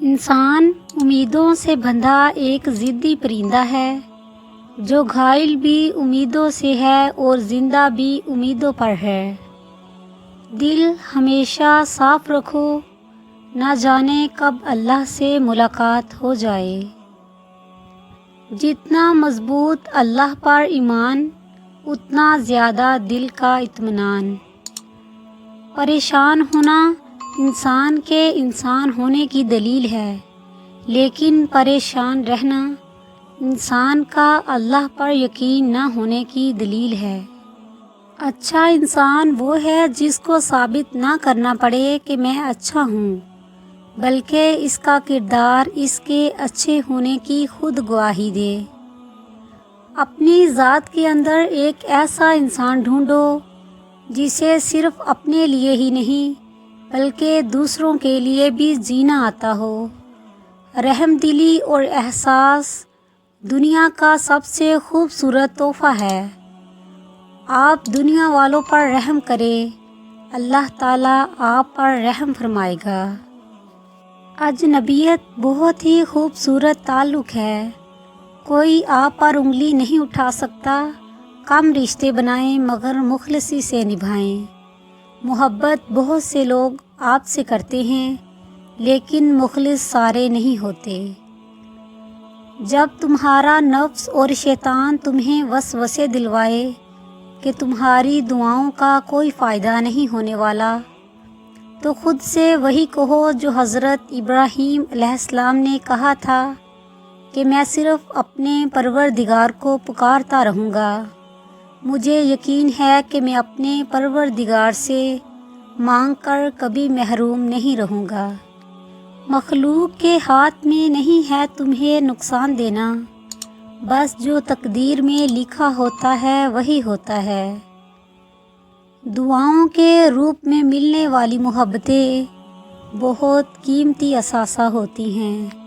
انسان امیدوں سے بندھا ایک ضدی پرندہ ہے جو گھائل بھی امیدوں سے ہے اور زندہ بھی امیدوں پر ہے۔ دل ہمیشہ صاف رکھو، نہ جانے کب اللہ سے ملاقات ہو جائے۔ جتنا مضبوط اللہ پر ایمان، اتنا زیادہ دل کا اطمینان۔ پریشان ہونا انسان کے انسان ہونے کی دلیل ہے، لیکن پریشان رہنا انسان کا اللہ پر یقین نہ ہونے کی دلیل ہے۔ اچھا انسان وہ ہے جس کو ثابت نہ کرنا پڑے کہ میں اچھا ہوں، بلکہ اس کا کردار اس کے اچھے ہونے کی خود گواہی دے۔ اپنی ذات کے اندر ایک ایسا انسان ڈھونڈو جسے صرف اپنے لیے ہی نہیں بلکہ دوسروں کے لیے بھی جینا آتا ہو۔ رحم دلی اور احساس دنیا کا سب سے خوبصورت تحفہ ہے۔ آپ دنیا والوں پر رحم کریں، اللہ تعالیٰ آپ پر رحم فرمائے گا۔ اجنبیت بہت ہی خوبصورت تعلق ہے۔ کوئی آپ پر انگلی نہیں اٹھا سکتا۔ کم رشتے بنائیں مگر مخلصی سے نبھائیں۔ محبت بہت سے لوگ آپ سے کرتے ہیں، لیکن مخلص سارے نہیں ہوتے۔ جب تمہارا نفس اور شیطان تمہیں وسوسے دلوائے کہ تمہاری دعاؤں کا کوئی فائدہ نہیں ہونے والا، تو خود سے وہی کہو جو حضرت ابراہیم علیہ السلام نے کہا تھا کہ میں صرف اپنے پروردگار کو پکارتا رہوں گا۔ مجھے یقین ہے کہ میں اپنے پروردگار سے مانگ کر کبھی محروم نہیں رہوں گا۔ مخلوق کے ہاتھ میں نہیں ہے تمہیں نقصان دینا، بس جو تقدیر میں لکھا ہوتا ہے وہی ہوتا ہے۔ دعاؤں کے روپ میں ملنے والی محبتیں بہت قیمتی اثاثہ ہوتی ہیں۔